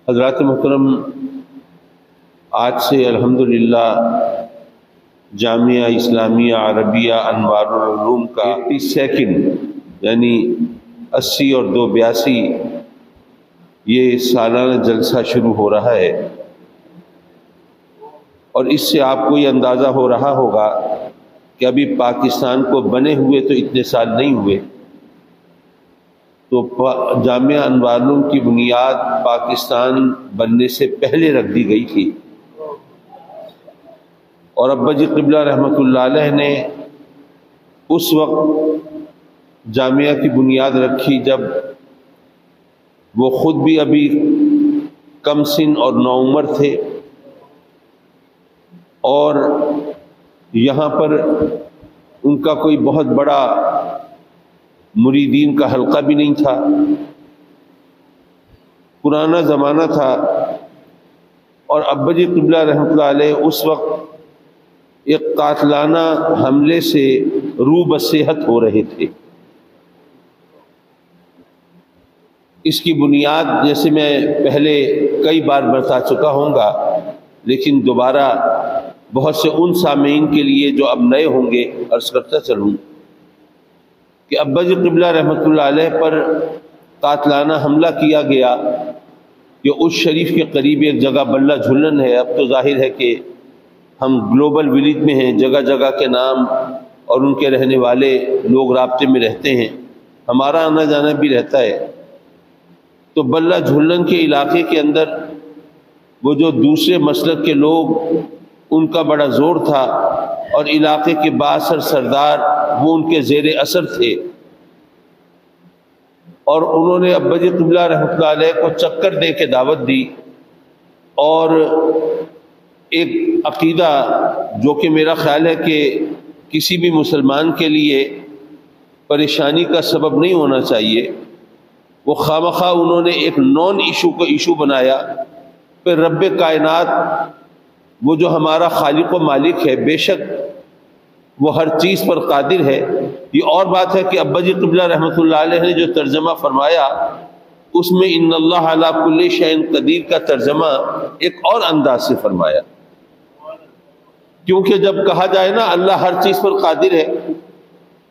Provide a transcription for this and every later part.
حضرات محترم، آج سے الحمدللہ جامعہ اسلامیہ عربیہ انوار العلوم کا 82 یعنی 80 اور 2 82 یہ سالانہ جلسہ شروع ہو رہا ہے، اور اس سے آپ کو یہ اندازہ ہو رہا ہوگا کہ ابھی پاکستان کو بنے ہوئے تو اتنے سال نہیں ہوئے، تو جامعہ انوار العلوم کی بنیاد پاکستان بننے سے پہلے رکھ دی گئی تھی، اور ابا جی قبلہ رحمۃ اللہ علیہ نے اس وقت جامعہ کی بنیاد رکھی جب وہ خود بھی ابھی کم سن اور نوعمر تھے، اور یہاں پر ان کا کوئی بہت بڑا مریدین کا حلقہ بھی نہیں تھا، پرانا زمانہ تھا، اور ابا جی قبلہ رحمۃ اللہ علیہ اس وقت ایک قاتلانہ حملے سے روبہ صحت ہو رہے تھے۔ اس کی بنیاد جیسے میں پہلے کئی بار بتا چکا ہوں گا، لیکن دوبارہ بہت سے ان سامعین کے لیے جو اب نئے ہوں گے عرض کرتا چلوں کہ ابا جی قبلہ رحمۃ اللہ علیہ پر قاتلانہ حملہ کیا گیا کہ اس شریف کے قریب ایک جگہ بلہ جھولن ہے۔ اب تو ظاہر ہے کہ ہم گلوبل ولیج میں ہیں، جگہ جگہ کے نام اور ان کے رہنے والے لوگ رابطے میں رہتے ہیں، ہمارا آنا جانا بھی رہتا ہے۔ تو بلہ جھولن کے علاقے کے اندر وہ جو دوسرے مسلک کے لوگ، ان کا بڑا زور تھا، اور علاقے کے بااثر سردار وہ ان کے زیر اثر تھے، اور انہوں نے ابا جی قبلہ رحمۃ اللہ علیہ کو چکر دے کے دعوت دی، اور ایک عقیدہ جو کہ میرا خیال ہے کہ کسی بھی مسلمان کے لیے پریشانی کا سبب نہیں ہونا چاہیے، وہ خواہ انہوں نے ایک نون ایشو کو ایشو بنایا۔ پھر رب کائنات وہ جو ہمارا خالق و مالک ہے، بے شک وہ ہر چیز پر قادر ہے۔ یہ اور بات ہے کہ ابا جی قبلہ رحمۃ اللہ علیہ نے جو ترجمہ فرمایا اس میں ان اللہ علی کل شیء قدیر کا ترجمہ ایک اور انداز سے فرمایا، کیونکہ جب کہا جائے نا اللہ ہر چیز پر قادر ہے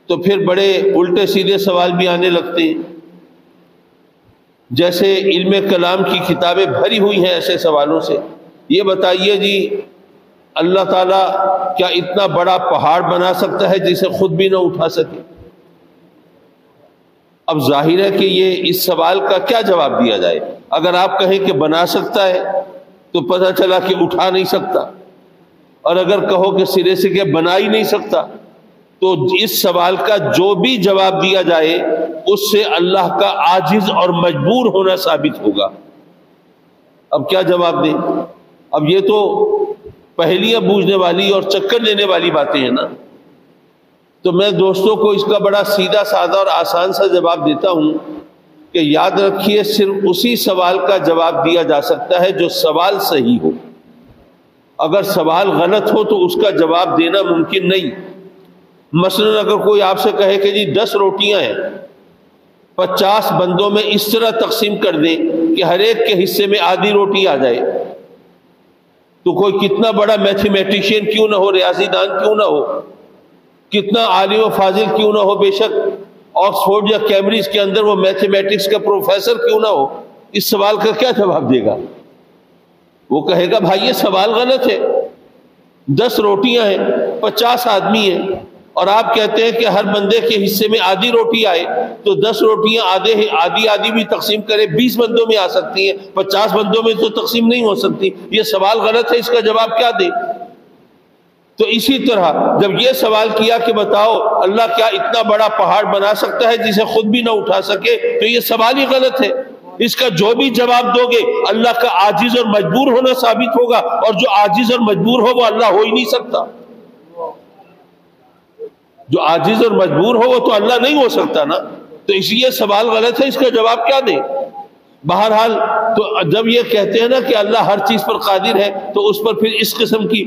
تو پھر بڑے الٹے سیدھے سوال بھی آنے لگتے ہیں، جیسے علم کلام کی کتابیں بھری ہوئی ہیں ایسے سوالوں سے۔ یہ بتائیے جی، اللہ تعالیٰ کیا اتنا بڑا پہاڑ بنا سکتا ہے جسے خود بھی نہ اٹھا سکے؟ اب ظاہر ہے کہ یہ اس سوال کا کیا جواب دیا جائے؟ اگر آپ کہیں کہ بنا سکتا ہے تو پتہ چلا کہ اٹھا نہیں سکتا، اور اگر کہو کہ سرے سے کہ بنا ہی نہیں سکتا، تو اس سوال کا جو بھی جواب دیا جائے اس سے اللہ کا عاجز اور مجبور ہونا ثابت ہوگا۔ اب کیا جواب دیں؟ اب یہ تو پہلیاں بوجھنے والی اور چکر لینے والی باتیں ہیں نا۔ تو میں دوستوں کو اس کا بڑا سیدھا سادہ اور آسان سا جواب دیتا ہوں کہ یاد رکھیے، صرف اسی سوال کا جواب دیا جا سکتا ہے جو سوال صحیح ہو۔ اگر سوال غلط ہو تو اس کا جواب دینا ممکن نہیں۔ مثلا اگر کوئی آپ سے کہے کہ جی 10 روٹیاں ہیں، 50 بندوں میں اس طرح تقسیم کر دیں کہ ہر ایک کے حصے میں آدھی روٹی آ جائے، تو کوئی کتنا بڑا میتھمیٹیشین کیوں نہ ہو، ریاضی دان کیوں نہ ہو، کتنا عالم و فاضل کیوں نہ ہو، بے شک آکسفورڈ یا کیمبرج کے اندر وہ میتھمیٹکس کا پروفیسر کیوں نہ ہو، اس سوال کا کیا جواب دے گا؟ وہ کہے گا بھائی یہ سوال غلط ہے، 10 روٹیاں ہیں، 50 آدمی ہیں، اور آپ کہتے ہیں کہ ہر بندے کے حصے میں آدھی روٹی آئے، تو 10 روٹیاں آدھی بھی تقسیم کرے 20 بندوں میں آ سکتی ہیں، 50 بندوں میں تو تقسیم نہیں ہو سکتی۔ یہ سوال غلط ہے، اس کا جواب کیا دے؟ تو اسی طرح جب یہ سوال کیا کہ بتاؤ اللہ کیا اتنا بڑا پہاڑ بنا سکتا ہے جسے خود بھی نہ اٹھا سکے، تو یہ سوال ہی غلط ہے۔ اس کا جو بھی جواب دو گے اللہ کا عاجز اور مجبور ہونا ثابت ہوگا، اور جو عاجز اور مجبور ہو وہ اللہ ہو ہی نہیں سکتا۔ جو عاجز اور مجبور ہو وہ تو اللہ نہیں ہو سکتا نا، تو اس لیے سوال غلط ہے، اس کا جواب کیا دیں؟ بہرحال تو جب یہ کہتے ہیں نا کہ اللہ ہر چیز پر قادر ہے، تو اس پر پھر اس قسم کی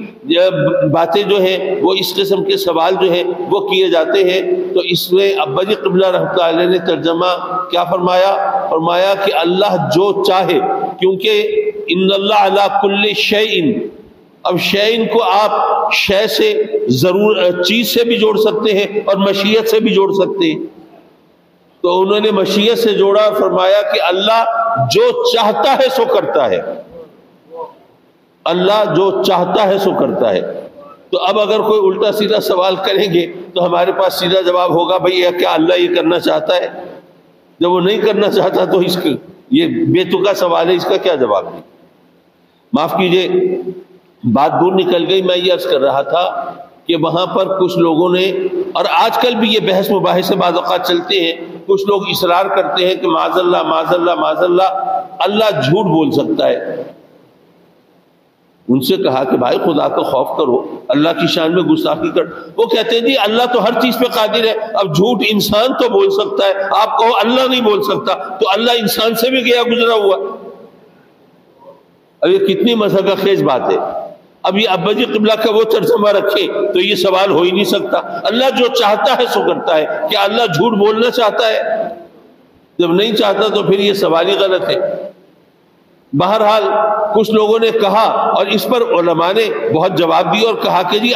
باتیں جو ہیں وہ اس قسم کے سوال جو ہیں وہ کیے جاتے ہیں۔ تو اس میں ابا جی قبلہ رحمۃ اللہ علیہ نے ترجمہ کیا فرمایا؟ فرمایا کہ اللہ جو چاہے کیونکہ ان اللہ علی کل شیء، اب شیء کو آپ شے سے ضرور چیز سے بھی جوڑ سکتے ہیں اور مشیت سے بھی جوڑ سکتے ہیں، تو انہوں نے مشیت سے جوڑا، فرمایا کہ اللہ جو چاہتا ہے سو کرتا ہے، اللہ جو چاہتا ہے سو کرتا ہے۔ تو اب اگر کوئی الٹا سیدھا سوال کریں گے تو ہمارے پاس سیدھا جواب ہوگا بھئی کیا اللہ یہ کرنا چاہتا ہے؟ جب وہ نہیں کرنا چاہتا تو اس کا یہ بے تکا سوال ہے، اس کا کیا جواب دیں؟ معاف کیجئے، بات دور نکل گئی۔ میں یہ عرض کر رہا تھا کہ وہاں پر کچھ لوگوں نے، اور آج کل بھی یہ بحث مباحثے بعض اوقات چلتے ہیں، کچھ لوگ اصرار کرتے ہیں کہ معاذ اللہ معاذ اللہ معاذ اللہ، اللہ جھوٹ بول سکتا ہے۔ ان سے کہا کہ بھائی خدا کا خوف کرو، اللہ کی شان میں گستاخی کر۔ وہ کہتے ہیں جی اللہ تو ہر چیز پہ قادر ہے، اب جھوٹ انسان تو بول سکتا ہے، آپ کہو اللہ نہیں بول سکتا، تو اللہ انسان سے بھی گیا گزرا ہوا۔ اب یہ کتنی مذہب خیز بات ہے۔ اب یہ ابا جی قبلہ کا وہ ترجمہ رکھے تو یہ سوال ہو ہی نہیں سکتا۔ اللہ جو چاہتا ہے سو کرتا ہے، کیا اللہ جھوٹ بولنا چاہتا ہے؟ جب نہیں چاہتا تو پھر یہ سوال ہی غلط ہے۔ بہرحال کچھ لوگوں نے کہا، اور اس پر علماء نے بہت جواب دیا اور کہا کہ جی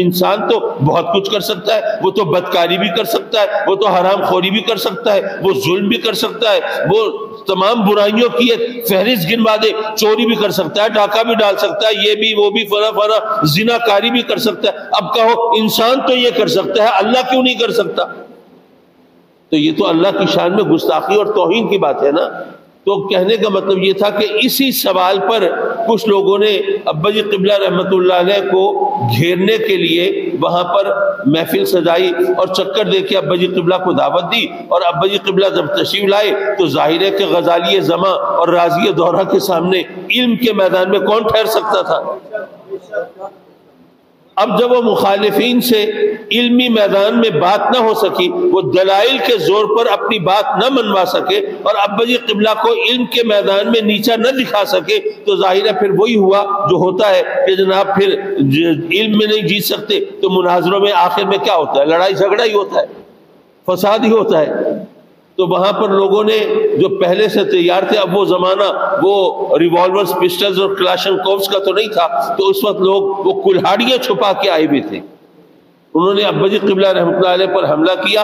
انسان تو بہت کچھ کر سکتا ہے، وہ تو بدکاری بھی کر سکتا ہے، وہ تو حرام خوری بھی کر سکتا ہے، وہ ظلم بھی کر سکتا ہے، وہ تمام برائیوں کی ایک فہرست گنوا دے، چوری بھی کر سکتا ہے، ڈاکہ بھی ڈال سکتا ہے، یہ بھی وہ بھی فلاں فلاں زنا کاری بھی کر سکتا ہے۔ اب کہو انسان تو یہ کر سکتا ہے، اللہ کیوں نہیں کر سکتا؟ تو یہ تو اللہ کی شان میں گستاخی اور توہین کی بات ہے نا۔ تو کہنے کا مطلب یہ تھا کہ اسی سوال پر کچھ لوگوں نے ابا جی قبلہ رحمۃ اللہ علیہ کو گھیرنے کے لیے وہاں پر محفل سجائی اور چکر دے کے ابا جی قبلہ کو دعوت دی، اور ابا جی قبلہ جب تشریف لائے تو ظاہر ہے کہ غزالی زماں اور رازی دورہ کے سامنے علم کے میدان میں کون ٹھہر سکتا تھا؟ اب جب وہ مخالفین سے علمی میدان میں بات نہ ہو سکی، وہ دلائل کے زور پر اپنی بات نہ منوا سکے اور ابا جی قبلہ کو علم کے میدان میں نیچا نہ دکھا سکے، تو ظاہر ہے پھر وہی ہوا جو ہوتا ہے کہ جناب پھر علم میں نہیں جیت سکتے تو مناظروں میں آخر میں کیا ہوتا ہے؟ لڑائی جھگڑا ہی ہوتا ہے، فساد ہی ہوتا ہے۔ تو وہاں پر لوگوں نے جو پہلے سے تیار تھے، اب وہ زمانہ وہ ریوالورز پسٹلز اور کلاشن کوفز کا تو نہیں تھا، تو اس وقت لوگ وہ کلہاڑیاں چھپا کے آئے ہوئے تھے۔ انہوں نے ابا جی قبلہ رحمۃ اللہ علیہ پر حملہ کیا،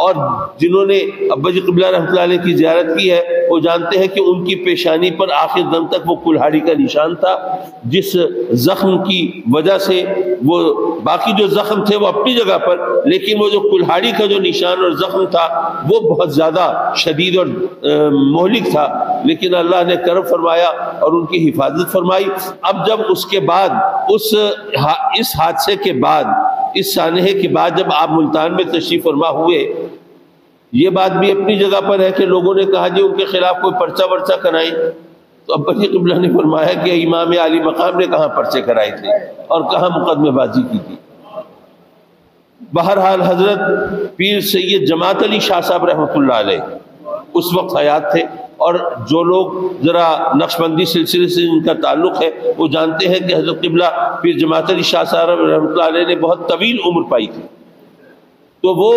اور جنہوں نے ابا جی قبلہ رحمۃ اللہ علیہ کی زیارت کی ہے وہ جانتے ہیں کہ ان کی پیشانی پر آخر دم تک وہ کلہاڑی کا نشان تھا، جس زخم کی وجہ سے وہ باقی جو زخم تھے وہ اپنی جگہ پر، لیکن وہ جو کلہاڑی کا جو نشان اور زخم تھا وہ بہت زیادہ شدید اور مہلک تھا، لیکن اللہ نے کرم فرمایا اور ان کی حفاظت فرمائی۔ اب جب اس کے بعد اس حادثے کے بعد، اس سانحے کے بعد جب آپ ملتان میں تشریف فرما ہوئے، یہ بات بھی اپنی جگہ پر ہے کہ لوگوں نے کہا جی ان کے خلاف کوئی پرچہ ورچہ کرائیں، تو ابا جی قبلہ نے فرمایا کہ امام علی مقام نے کہاں پرچے کرائے تھے اور کہاں مقدمے بازی کی تھی۔ بہرحال حضرت پیر سید جماعت علی شاہ صاحب رحمۃ اللہ علیہ اس وقت حیات تھے، اور جو لوگ ذرا نقشبندی سلسلے سے ان کا تعلق ہے وہ جانتے ہیں کہ حضرت قبلہ پیر جماعت علی شاہ صاحب رحمۃ اللہ علیہ نے بہت طویل عمر پائی تھی، تو وہ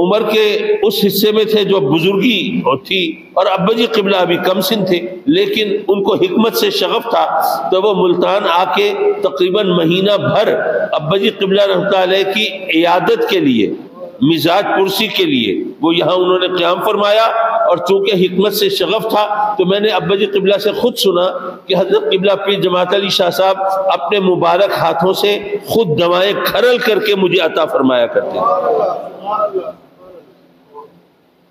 عمر کے اس حصے میں تھے جو بزرگی تھی، اور ابا جی قبلہ ابھی کم سن تھے، لیکن ان کو حکمت سے شغف تھا، تو وہ ملتان آ کے تقریباً مہینہ بھر ابا جی قبلہ رحمۃ اللہ علیہ کی عیادت کے لیے، مزاج پرسی کے لیے وہ یہاں انہوں نے قیام فرمایا، اور چونکہ حکمت سے شغف تھا تو میں نے ابا جی قبلہ سے خود سنا کہ حضرت قبلہ پیر جماعت علی شاہ صاحب اپنے مبارک ہاتھوں سے خود دوائیں کھرل کر کے مجھے عطا فرمایا کرتے تھے۔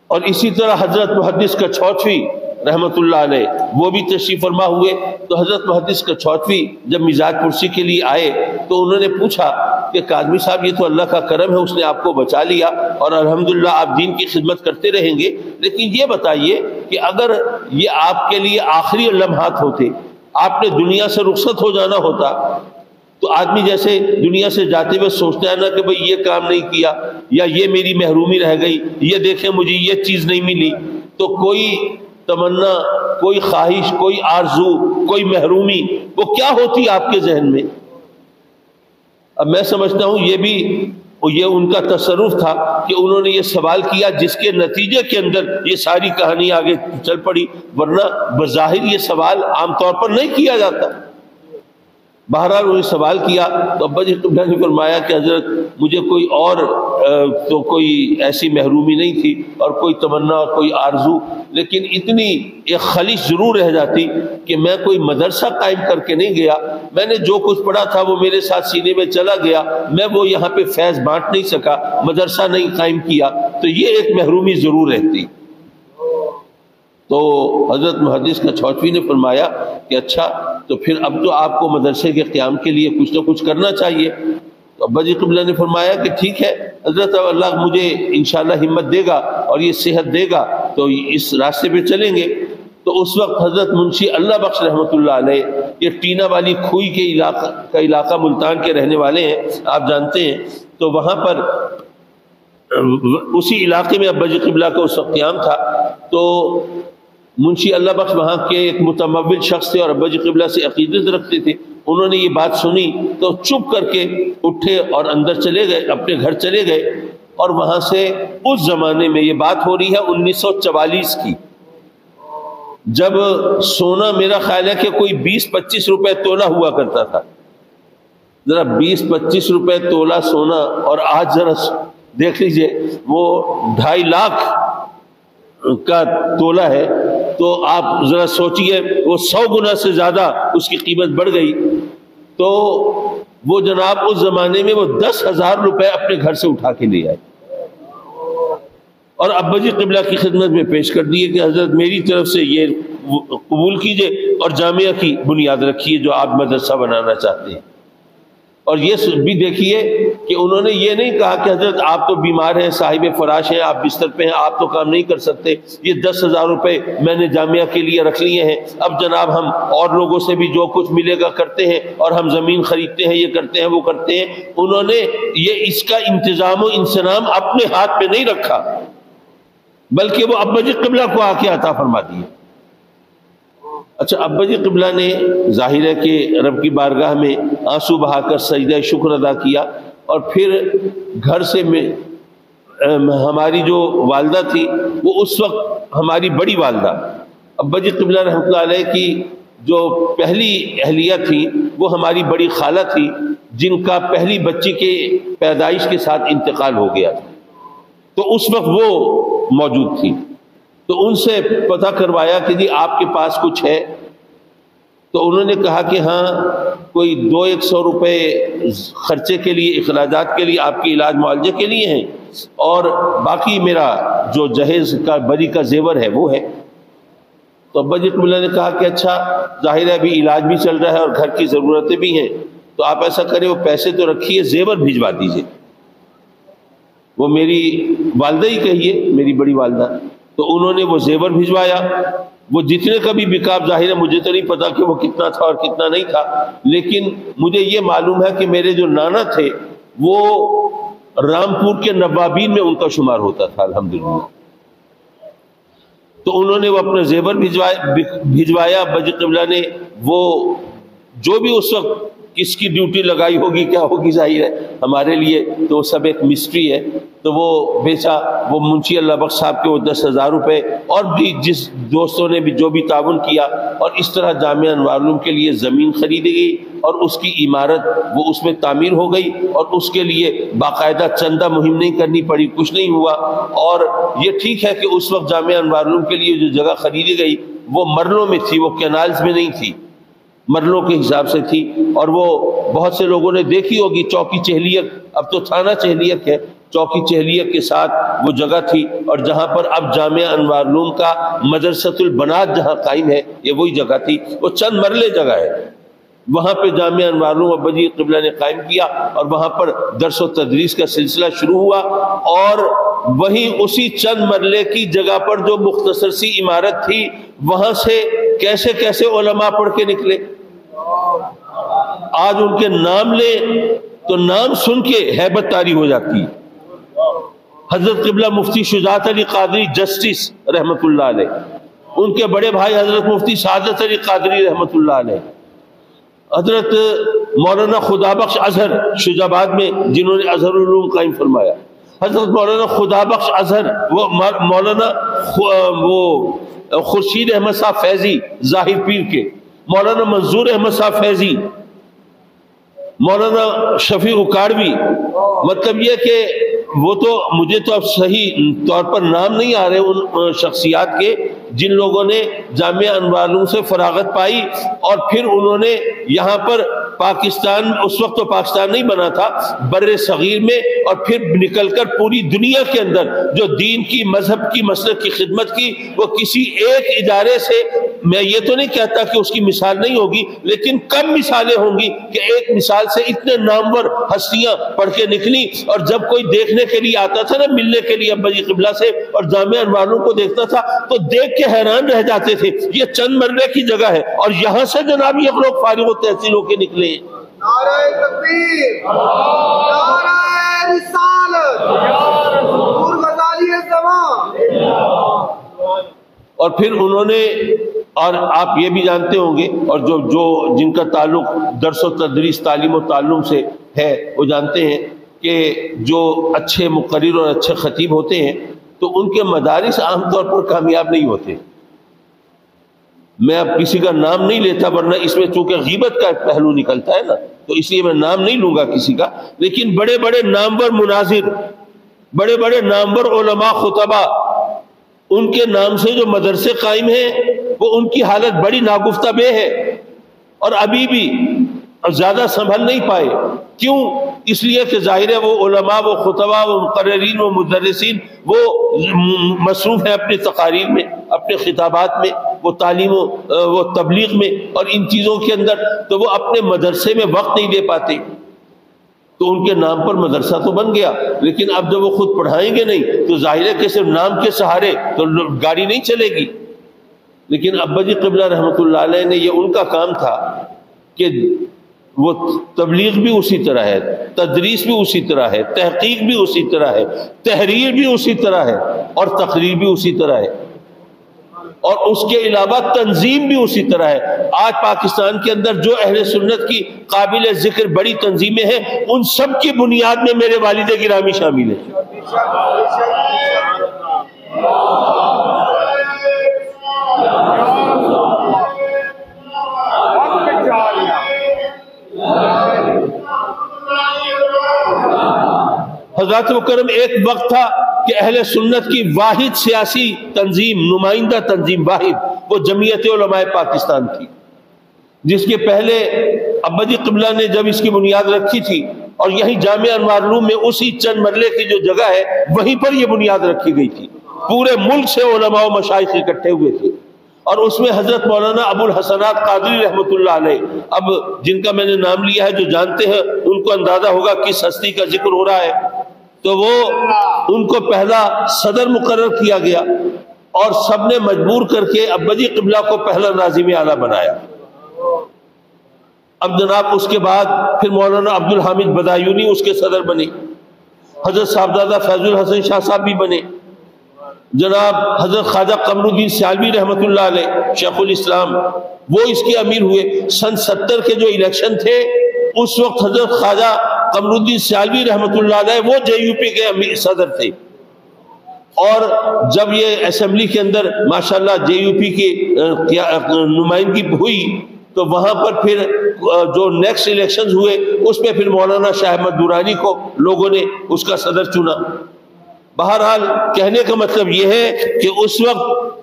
اور اسی طرح حضرت محدث کچھوٹوی رحمت اللہ علیہ وہ بھی تشریف فرما ہوئے، تو حضرت محدث کچھوٹوی جب مزاج پرسی کے لیے آئے تو انہوں نے پوچھا کہ کاظمی صاحب یہ تو اللہ کا کرم ہے، اس نے آپ کو بچا لیا اور الحمدللہ آپ دین کی خدمت کرتے رہیں گے، لیکن یہ بتائیے کہ اگر یہ آپ کے لیے آخری لمحات ہوتے، آپ نے دنیا سے رخصت ہو جانا ہوتا، تو آدمی جیسے دنیا سے جاتے ہوئے سوچتا ہے نا کہ بھئی یہ کام نہیں کیا، یا یہ میری محرومی رہ گئی، یہ دیکھیں مجھے یہ چیز نہیں ملی، تو کوئی تمنا، کوئی خواہش، کوئی آرزو، کوئی محرومی وہ کیا ہوتی آپ کے ذہن میں؟ اب میں سمجھتا ہوں یہ بھی اور یہ ان کا تصرف تھا کہ انہوں نے یہ سوال کیا جس کے نتیجے کے اندر یہ ساری کہانی آگے چل پڑی، ورنہ بظاہر یہ سوال عام طور پر نہیں کیا جاتا۔ بہرحال انہوں نے سوال کیا تو ابا جی قبلہ نے فرمایا کہ حضرت مجھے کوئی اور تو کوئی ایسی محرومی نہیں تھی اور کوئی تمنا اور کوئی آرزو، لیکن اتنی ایک خواہش ضرور رہ جاتی کہ میں کوئی مدرسہ قائم کر کے نہیں گیا، میں نے جو کچھ پڑھا تھا وہ میرے ساتھ سینے میں چلا گیا، میں وہ یہاں پہ فیض بانٹ نہیں سکا، مدرسہ نہیں قائم کیا، تو یہ ایک محرومی ضرور رہتی۔ تو حضرت محدث کا چھوچوی نے فرمایا کہ اچھا تو پھر اب تو آپ کو مدرسے کے قیام کے لیے کچھ نہ کچھ کرنا چاہیے۔ تو ابا جی قبلہ نے فرمایا کہ ٹھیک ہے حضرت، اللہ مجھے انشاءاللہ ہمت دے گا اور یہ صحت دے گا تو اس راستے پہ چلیں گے۔ تو اس وقت حضرت منشی اللہ بخش رحمۃ اللہ علیہ، یہ ٹینہ والی کھوئی کے علاقہ ملتان کے رہنے والے ہیں، آپ جانتے ہیں، تو وہاں پر اسی علاقے میں ابا جی قبلہ کا اس وقت قیام تھا۔ تو منشی اللہ بخش وہاں کے ایک متمول شخص تھے اور ابا جی قبلہ سے عقیدت رکھتے تھے، انہوں نے یہ بات سنی تو چپ کر کے اٹھے اور اندر چلے گئے، اپنے گھر چلے گئے، اور وہاں سے اس زمانے میں یہ بات ہو رہی ہے 1944 کی، جب سونا میرا خیال ہے کہ کوئی 20-25 روپے تولہ ہوا کرتا تھا۔ ذرا 20-25 روپے تولہ سونا اور آج ذرا دیکھ لیجئے وہ 2.5 لاکھ کا تولہ ہے، تو آپ ذرا سوچئے وہ 100 گنا سے زیادہ اس کی قیمت بڑھ گئی۔ تو وہ جناب اس زمانے میں وہ 10,000 روپے اپنے گھر سے اٹھا کے لے آئے اور ابا جی قبلہ کی خدمت میں پیش کر دیے کہ حضرت میری طرف سے یہ قبول کیجئے اور جامعہ کی بنیاد رکھیے جو آپ مدرسہ بنانا چاہتے ہیں۔ اور یہ بھی دیکھیے کہ انہوں نے یہ نہیں کہا کہ حضرت آپ تو بیمار ہیں، صاحب فراش ہیں، آپ بستر پہ ہیں، آپ تو کام نہیں کر سکتے، یہ 10,000 روپے میں نے جامعہ کے لیے رکھ لیے ہیں، اب جناب ہم اور لوگوں سے بھی جو کچھ ملے گا کرتے ہیں اور ہم زمین خریدتے ہیں، یہ کرتے ہیں وہ کرتے ہیں۔ انہوں نے یہ اس کا انتظام و انسنام اپنے ہاتھ میں نہیں رکھا، بلکہ وہ ابا جی قبلہ کو آ کے عطا فرما دیے۔ اچھا، ابا جی قبلہ نے ظاہر ہے کہ رب کی بارگاہ میں آنسو بہا کر سجدہ شکر ادا کیا، اور پھر گھر سے ہماری جو والدہ تھی وہ اس وقت ہماری بڑی والدہ ابا جی قبلہ رحمۃ اللہ علیہ کی جو پہلی اہلیہ تھی وہ ہماری بڑی خالہ تھی، جن کا پہلی بچی کے پیدائش کے ساتھ انتقال ہو گیا تھا، تو اس وقت وہ موجود تھی۔ تو ان سے پتہ کروایا کہ جی آپ کے پاس کچھ ہے، تو انہوں نے کہا کہ ہاں کوئی 200 روپے خرچے کے لیے، اخراجات کے لیے، آپ کے علاج معالجے کے لیے ہیں، اور باقی میرا جو جہیز کا بری کا زیور ہے وہ ہے۔ تو ابا جی قبلہ نے کہا کہ اچھا ظاہر ہے ابھی علاج بھی چل رہا ہے اور گھر کی ضرورتیں بھی ہیں، تو آپ ایسا کریں وہ پیسے تو رکھیے، زیور بھجوا دیجئے۔ وہ میری والدہ ہی کہیے، میری بڑی والدہ، تو انہوں نے وہ زیور بھجوایا، وہ جتنے کا بھی بکا، ظاہر ہے مجھے تو نہیں پتا کہ وہ کتنا تھا اور کتنا نہیں تھا، لیکن مجھے یہ معلوم ہے کہ میرے جو نانا تھے وہ رامپور کے نوابین میں ان کا شمار ہوتا تھا الحمدللہ۔ تو انہوں نے وہ اپنا زیور بھجوایا، ابا جی قبلہ نے وہ جو بھی اس وقت کس کی ڈیوٹی لگائی ہوگی، کیا ہوگی، ظاہر ہے ہمارے لیے تو سب ایک مسٹری ہے، تو وہ بیچا، وہ منشی اللہ بخش صاحب کے وہ 10,000 روپے اور بھی جس دوستوں نے بھی جو بھی تعاون کیا، اور اس طرح جامعہ انوار العلوم کے لیے زمین خریدی گئی اور اس کی عمارت وہ اس میں تعمیر ہو گئی، اور اس کے لیے باقاعدہ چندہ مہم نہیں کرنی پڑی، کچھ نہیں ہوا۔ اور یہ ٹھیک ہے کہ اس وقت جامعہ انوار العلوم کے لیے جو جگہ خریدی گئی وہ مرلوں میں تھی، وہ کینالز میں نہیں تھی، مرلوں کے حساب سے تھی، اور وہ بہت سے لوگوں نے دیکھی ہوگی، چوکی چہلیک، اب تو تھانہ چہلیک ہے، چوکی چہلیک کے ساتھ وہ جگہ تھی، اور جہاں پر اب جامعہ انوار العلوم کا مدرسۃ البنات جہاں قائم ہے یہ وہی جگہ تھی، وہ چند مرلے جگہ ہے، وہاں پہ جامعہ انوار العلوم ابا جی قبلہ نے قائم کیا، اور وہاں پر درس و تدریس کا سلسلہ شروع ہوا، اور وہیں اسی چند مرلے کی جگہ پر جو مختصر سی عمارت تھی وہاں سے کیسے کیسے علماء پڑھ کے نکلے۔ آج ان کے نام لیں تو نام سن کے ہیبت طاری ہو جاتی ہے۔ حضرت قبلہ مفتی شجاعت علی قادری جسٹس رحمت اللہ علیہ، ان کے بڑے بھائی حضرت مفتی سعادت علی قادری رحمت اللہ علیہ، حضرت مولانا خدا بخش اظہر شجاع آباد میں جنہوں نے اظہر العلوم قائم فرمایا، حضرت مولانا خدا بخش اظہر، وہ مولانا وہ خورشید احمد صاحب فیضی ظاہر پیر کے، مولانا منظور احمد صاحب فیضی، مولانا شفیع اکاڑوی، مطلب یہ کہ وہ تو مجھے تو اب صحیح طور پر نام نہیں آ رہے ان شخصیات کے جن لوگوں نے جامعہ انوار العلوم سے فراغت پائی اور پھر انہوں نے یہاں پر پاکستان، اس وقت تو پاکستان نہیں بنا تھا، بر صغیر میں، اور پھر نکل کر پوری دنیا کے اندر جو دین کی، مذہب کی، مسلک کی خدمت کی، وہ کسی ایک ادارے سے، میں یہ تو نہیں کہتا کہ اس کی مثال نہیں ہوگی، لیکن کم مثالیں ہوں گی کہ ایک مثال سے اتنے نامور ہستیاں پڑھ کے نکلی، اور جب کوئی دیکھنے کے لیے آتا تھا نا، ملنے کے لیے ابا جی قبلہ سے اور جامعہ انوار العلوم کو دیکھتا تھا تو دیکھ کے حیران رہ جاتے تھے، یہ چند مرلے کی جگہ ہے اور یہاں سے جناب یہ لوگ فارغ و تحصیل ہو کے نکلے ہیں۔ نعرہ تکبیر، نعرہ رسالت، نور غزالی زمان۔ اور پھر انہوں نے، اور آپ یہ بھی جانتے ہوں گے، اور جو جن کا تعلق درس و تدریس، تعلیم و تعلم سے ہے، وہ جانتے ہیں کہ جو اچھے مقرر اور اچھے خطیب ہوتے ہیں تو ان کے مدارس عام طور پر کامیاب نہیں ہوتے۔ میں اب کسی کا نام نہیں لیتا، ورنہ اس میں چونکہ غیبت کا ایک پہلو نکلتا ہے نا، تو اس لیے میں نام نہیں لوں گا کسی کا، لیکن بڑے بڑے نامور مناظر، بڑے بڑے نامور علماء خطبہ، ان کے نام سے جو مدرسے قائم ہیں وہ ان کی حالت بڑی ناگفتہ بے ہے، اور ابھی بھی زیادہ سنبھل نہیں پائے۔ کیوں؟ اس لیے کہ ظاہر ہے وہ علماء، وہ خطبہ، وہ مقررین، وہ مدرسین، وہ مصروف ہیں اپنی تقاریر میں، اپنے خطابات میں، وہ تعلیم وہ تبلیغ میں اور ان چیزوں کے اندر، تو وہ اپنے مدرسے میں وقت نہیں دے پاتے۔ تو ان کے نام پر مدرسہ تو بن گیا، لیکن اب جب وہ خود پڑھائیں گے نہیں تو ظاہر ہے کہ صرف نام کے سہارے تو گاڑی نہیں چلے گی۔ لیکن ابا جی قبلہ رحمۃ اللہ علیہ نے، یہ ان کا کام تھا کہ وہ تبلیغ بھی اسی طرح ہے، تدریس بھی اسی طرح ہے، تحقیق بھی اسی طرح ہے، تحریر بھی اسی طرح ہے، اور تقریر بھی اسی طرح ہے، اور اس کے علاوہ تنظیم بھی اسی طرح ہے۔ آج پاکستان کے اندر جو اہل سنت کی قابل ذکر بڑی تنظیمیں ہیں، ان سب کی بنیاد میں میرے والد گرامی شامل ہیں۔ حضرات مکرم، ایک وقت تھا کہ اہل سنت کی واحد سیاسی تنظیم، نمائندہ تنظیم واحد، وہ جمعیت علماء پاکستان تھی، جس کے پہلے ابا جی قبلہ نے جب اس کی بنیاد رکھی تھی، اور یہی جامعہ انوار العلوم میں اسی چند مرلے کی جو جگہ ہے وہیں پر یہ بنیاد رکھی گئی تھی۔ پورے ملک سے علماء و مشائخ اکٹھے ہوئے تھے، اور اس میں حضرت مولانا ابو الحسنات قادری رحمۃ اللہ علیہ، اب جن کا میں نے نام لیا ہے جو جانتے ہیں ان کو اندازہ ہوگا کس ہستی کا ذکر ہو رہا ہے، تو وہ ان کو پہلا صدر مقرر کیا گیا، اور سب نے مجبور کر کے ابا جی قبلہ کو پہلا ناظم اعلیٰ بنایا۔ اب جناب اس کے بعد پھر مولانا عبد الحامد بدایونی اس کے صدر بنے، حضرت صاحبزادہ فیض الحسن شاہ صاحب بھی بنے، جناب حضرت خواجہ قمر الدین سیالوی رحمۃ اللہ علیہ شیخ الاسلام وہ اس کے امیر ہوئے۔ سن 70 کے جو الیکشن تھے اس وقت حضرت خواجہ قمر الدین سیالوی رحمۃ اللہ علیہ وہ جے یو پی کے صدر تھے، اور جب یہ اسمبلی کے اندر ماشاءاللہ جے یو پی کی نمائندگی ہوئی تو وہاں پر پھر جو نیکسٹ الیکشنز ہوئے اس میں پھر مولانا شاہ احمد درانی کو لوگوں نے اس کا صدر چنا۔ بہرحال کہنے کا مطلب یہ ہے کہ اس وقت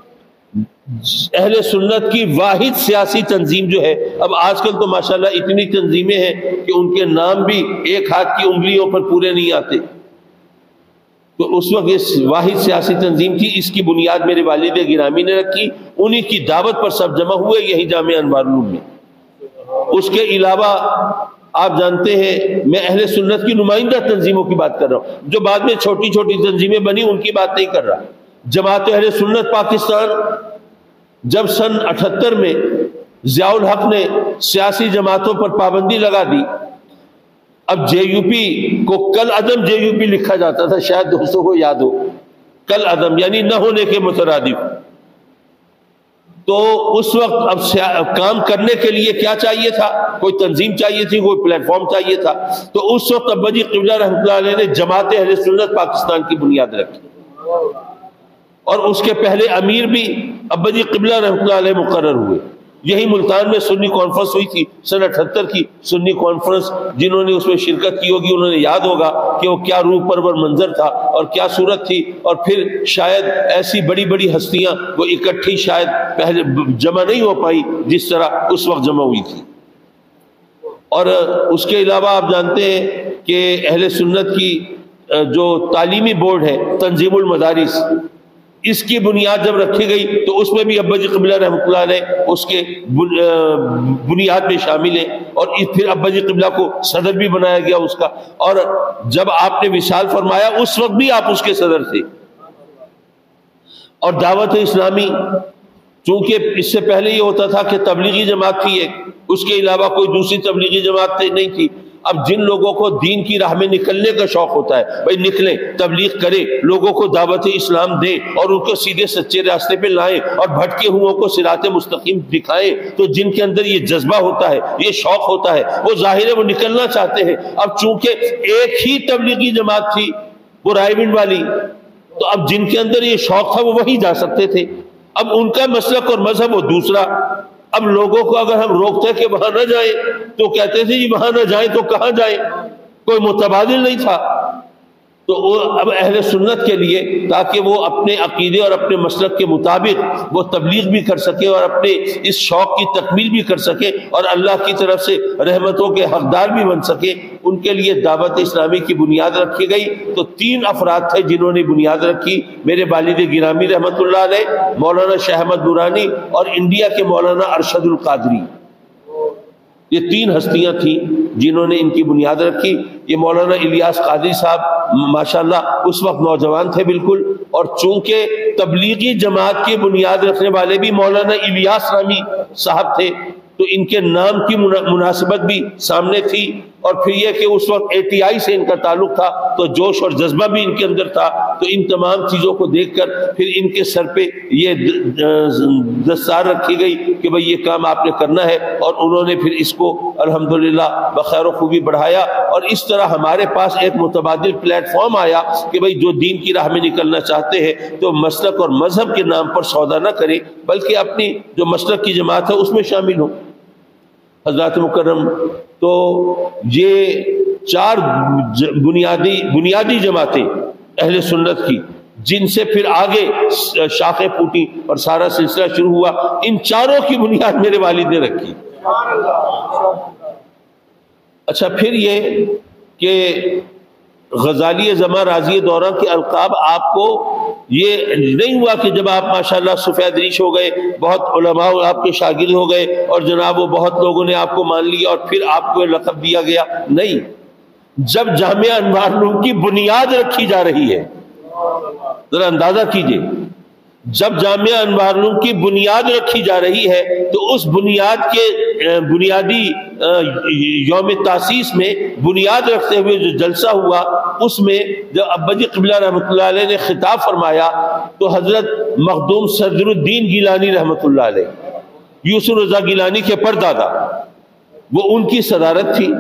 اہل سنت کی واحد سیاسی تنظیم جو ہے، اب آج کل تو ماشاءاللہ اتنی تنظیمیں ہیں کہ ان کے نام بھی ایک ہاتھ کی انگلیوں پر پورے نہیں آتے، تو اس وقت اس واحد سیاسی تنظیم تھی، اس کی بنیاد میرے والد گرامی نے رکھی، انہی کی دعوت پر سب جمع ہوئے یہی جامعہ انوار العلوم میں۔ اس کے علاوہ آپ جانتے ہیں میں اہل سنت کی نمائندہ تنظیموں کی بات کر رہا ہوں، جو بعد میں چھوٹی چھوٹی تنظیمیں بنی ان کی بات نہیں کر رہا۔ جماعت اہل سنت پاکستان جب سن 78 میں ضیاء الحق نے سیاسی جماعتوں پر پابندی لگا دی، اب جے یو پی کو کل عدم جے یو پی لکھا جاتا تھا، شاید دوستوں کو یاد ہو، کل عدم یعنی نہ ہونے کے مترادف۔ تو اس وقت اب کام کرنے کے لیے کیا چاہیے تھا؟ کوئی تنظیم چاہیے تھی، کوئی پلیٹ فارم چاہیے تھا. تو اس وقت ابا جی قبلہ رحمۃ اللہ علیہ نے جماعت اہل سنت پاکستان کی بنیاد رکھی، اور اس کے پہلے امیر بھی ابا جی قبلہ رحمۃ اللہ علیہ مقرر ہوئے. یہی ملتان میں سنی کانفرنس ہوئی تھی سن 78 کی سنی کانفرنس. جنہوں نے اس میں شرکت کی ہوگی انہوں نے یاد ہوگا کہ وہ کیا روح پرور منظر تھا اور کیا صورت تھی. اور پھر شاید ایسی بڑی بڑی ہستیاں وہ اکٹھی شاید پہلے جمع نہیں ہو پائی جس طرح اس وقت جمع ہوئی تھی. اور اس کے علاوہ آپ جانتے ہیں کہ اہل سنت کی جو تعلیمی بورڈ ہے تنظیم المدارس، اس کی بنیاد جب رکھی گئی تو اس میں بھی ابا جی قبلہ رحمۃ اللہ علیہ اس کے بنیاد میں شامل ہیں. اور پھر ابا جی قبلہ کو صدر بھی بنایا گیا اس کا. اور جب آپ نے وصال فرمایا اس وقت بھی آپ اس کے صدر تھے. اور دعوت اسلامی چونکہ اس سے پہلے یہ ہوتا تھا کہ تبلیغی جماعت تھی ایک، اس کے علاوہ کوئی دوسری تبلیغی جماعت نہیں تھی. اب جن لوگوں کو دین کی راہ میں نکلنے کا شوق ہوتا ہے، بھائی نکلیں، تبلیغ کریں، لوگوں کو دعوت اسلام دیں اور ان کو سیدھے سچے راستے پہ لائیں اور بھٹکے ہوئوں کو صراط مستقیم دکھائیں. تو جن کے اندر یہ جذبہ ہوتا ہے، یہ شوق ہوتا ہے، وہ ظاہر ہے وہ نکلنا چاہتے ہیں. اب چونکہ ایک ہی تبلیغی جماعت تھی وہ رائے بنڈ والی، تو اب جن کے اندر یہ شوق تھا وہ وہی جا سکتے تھے. اب ان کا مسلک اور مذہب وہ دوسرا. اب لوگوں کو اگر ہم روکتے کہ وہاں نہ جائیں تو کہتے تھے جی وہاں نہ جائیں تو کہاں جائیں، کوئی متبادل نہیں تھا. تو وہ اب اہل سنت کے لیے تاکہ وہ اپنے عقیدے اور اپنے مسلک کے مطابق وہ تبلیغ بھی کر سکے اور اپنے اس شوق کی تکمیل بھی کر سکے اور اللہ کی طرف سے رحمتوں کے حقدار بھی بن سکے، ان کے لیے دعوت اسلامی کی بنیاد رکھی گئی. تو 3 افراد تھے جنہوں نے بنیاد رکھی، میرے والد گرامی رحمت اللہ علیہ، مولانا شاہ احمد نورانی اور انڈیا کے مولانا ارشد القادری. یہ 3 ہستیاں تھیں جنہوں نے ان کی بنیاد رکھی. یہ مولانا الیاس قادری صاحب ماشاءاللہ اس وقت نوجوان تھے بالکل، اور چونکہ تبلیغی جماعت کی بنیاد رکھنے والے بھی مولانا الیاس رامی صاحب تھے تو ان کے نام کی مناسبت بھی سامنے تھی. اور پھر یہ کہ اس وقت ATI سے ان کا تعلق تھا تو جوش اور جذبہ بھی ان کے اندر تھا. تو ان تمام چیزوں کو دیکھ کر پھر ان کے سر پہ یہ دستار رکھی گئی کہ بھئی یہ کام آپ نے کرنا ہے، اور انہوں نے پھر اس کو الحمدللہ بخیر و خوبی بڑھایا. اور اس طرح ہمارے پاس ایک متبادل پلیٹ فارم آیا کہ بھئی جو دین کی راہ میں نکلنا چاہتے ہیں تو مسلک اور مذہب کے نام پر سودا نہ کریں بلکہ اپنی جو مسلک کی جماعت ہے اس میں شامل ہوں. حضرات مکرم، تو یہ 4 بنیادی جماعتیں اہل سنت کی جن سے پھر آگے شاخیں پھوٹی اور سارا سلسلہ شروع ہوا، ان 4 کی بنیاد میرے والد نے رکھی. اچھا، پھر یہ کہ غزالی زماں راضی دورہ کے القاب آپ کو یہ نہیں ہوا کہ جب آپ ماشاءاللہ سفید ریش ہو گئے، بہت علماء آپ کے شاگرد ہو گئے اور جناب وہ بہت لوگوں نے آپ کو مان لیا اور پھر آپ کو لقب دیا گیا. نہیں، جب جامعہ انوار علوم کی بنیاد رکھی جا رہی ہے، ذرا اندازہ کیجئے، جب جامعہ انوار علوم کی بنیاد رکھی جا رہی ہے تو اس بنیاد کے بنیادی یوم تاسیس میں بنیاد رکھتے ہوئے جو جلسہ ہوا، اس میں جب ابا جی قبلہ رحمۃ اللہ علیہ نے خطاب فرمایا تو حضرت مخدوم صدر الدین گیلانی رحمۃ اللہ علیہ، یوسف رضا گیلانی کے پردادا، وہ ان کی صدارت تھی.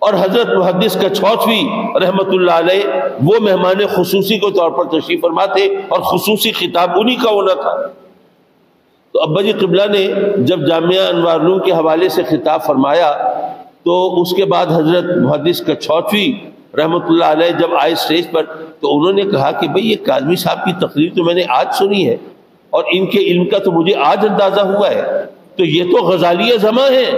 اور حضرت محدث کچھوتوی رحمت اللہ علیہ وہ مہمان خصوصی کے طور پر تشریف فرما تھے اور خصوصی خطاب انہی کا ہونا تھا. تو ابا جی قبلہ نے جب جامعہ انوار علوم کے حوالے سے خطاب فرمایا تو اس کے بعد حضرت محدث کچھوتوی رحمت اللہ علیہ جب آئے اسٹیج پر تو انہوں نے کہا کہ بھئی یہ کاظمی صاحب کی تقریر تو میں نے آج سنی ہے اور ان کے علم کا تو مجھے آج اندازہ ہوا ہے، تو یہ تو غزالی زماں ہیں،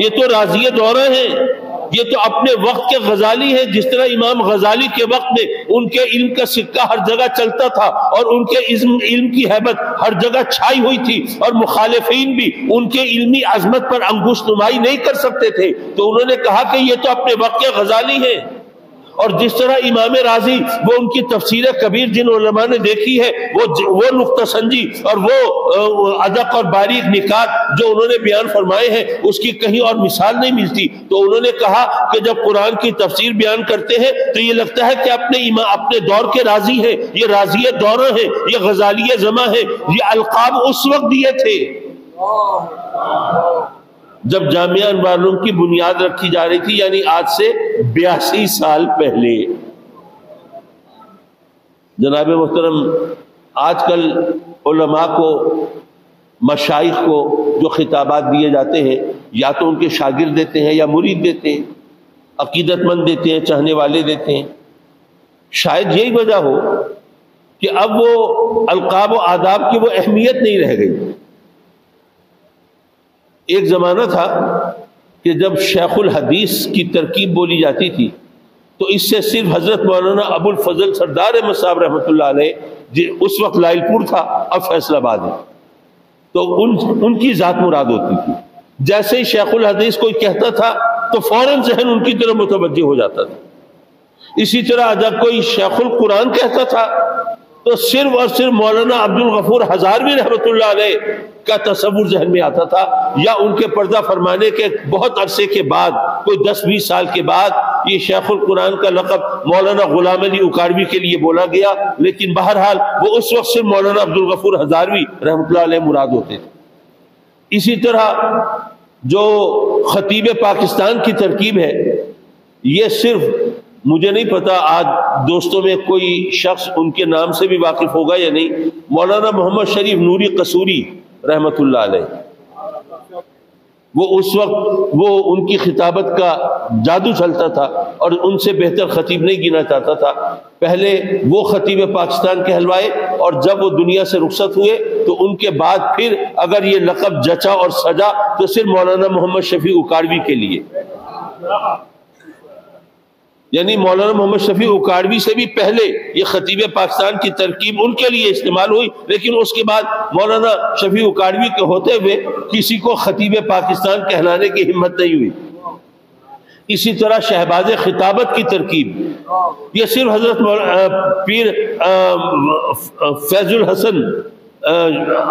یہ تو راضی دورہ ہیں، یہ تو اپنے وقت کے غزالی ہیں. جس طرح امام غزالی کے وقت میں ان کے علم کا سکہ ہر جگہ چلتا تھا اور ان کے علم کی ہیبت ہر جگہ چھائی ہوئی تھی اور مخالفین بھی ان کے علمی عظمت پر انگشت نمائی نہیں کر سکتے تھے، تو انہوں نے کہا کہ یہ تو اپنے وقت کے غزالی ہیں. اور جس طرح امام راضی وہ ان کی تفسیر کبیر جن علماء نے دیکھی ہے وہ نقطہ سنجی اور وہ ادق اور باریک نکات جو انہوں نے بیان فرمائے ہیں اس کی کہیں اور مثال نہیں ملتی. تو انہوں نے کہا کہ جب قرآن کی تفسیر بیان کرتے ہیں تو یہ لگتا ہے کہ اپنے دور کے راضی ہیں, یہ راضی دورہ ہیں, یہ غزالی زماں ہیں. یہ القاب اس وقت دیے تھے جب جامعہ انوار العلوم کی بنیاد رکھی جا رہی تھی, یعنی آج سے 82 سال پہلے. جناب محترم, آج کل علماء کو, مشائخ کو جو خطابات دیے جاتے ہیں یا تو ان کے شاگرد دیتے ہیں یا مرید دیتے ہیں, عقیدت مند دیتے ہیں, چاہنے والے دیتے ہیں. شاید یہی وجہ ہو کہ اب وہ القاب و آداب کی وہ اہمیت نہیں رہ گئی. ایک زمانہ تھا کہ جب شیخ الحدیث کی ترکیب بولی جاتی تھی تو اس سے صرف حضرت مولانا ابو الفضل سردار احمد صاحب رحمۃ اللہ علیہ اس وقت لائل پور تھا, اب فیصل آباد ہے, تو ان کی ذات مراد ہوتی تھی. جیسے ہی شیخ الحدیث کوئی کہتا تھا تو فوراً ذہن ان کی طرف متوجہ ہو جاتا تھا. اسی طرح جب کوئی شیخ القرآن کہتا تھا تو صرف اور صرف مولانا عبد الغفور ہزاروی رحمۃ اللہ علیہ کا تصور ذہن میں آتا تھا, یا ان کے پردہ فرمانے کے بہت عرصے کے بعد, کوئی 10-20 سال کے بعد, یہ شیخ القرآن کا لقب مولانا غلام علی اکاڑوی کے لیے بولا گیا. لیکن بہرحال وہ اس وقت صرف مولانا عبد الغفور ہزاروی رحمۃ اللہ علیہ مراد ہوتے تھے. اسی طرح جو خطیب پاکستان کی ترکیب ہے, یہ صرف مجھے نہیں پتا آج دوستوں میں کوئی شخص ان کے نام سے بھی واقف ہوگا یا نہیں, مولانا محمد شریف نوری قصوری رحمۃ اللہ علیہ. وہ اس وقت وہ ان کی خطابت کا جادو چلتا تھا اور ان سے بہتر خطیب نہیں گنا چاہتا تھا. پہلے وہ خطیب پاکستان کہلوائے اور جب وہ دنیا سے رخصت ہوئے تو ان کے بعد پھر اگر یہ لقب جچا اور سجا تو صرف مولانا محمد شفیع اکاڑوی کے لیے, یعنی مولانا محمد شفیع اکاڑوی سے بھی پہلے یہ خطیب پاکستان کی ترکیب ان کے لیے استعمال ہوئی, لیکن اس کے بعد مولانا شفیع اکاڑوی کے ہوتے ہوئے کسی کو خطیب پاکستان کہلانے کی ہمت نہیں ہوئی. اسی طرح شہباز خطابت کی ترکیب, یہ صرف حضرت پیر فیض الحسن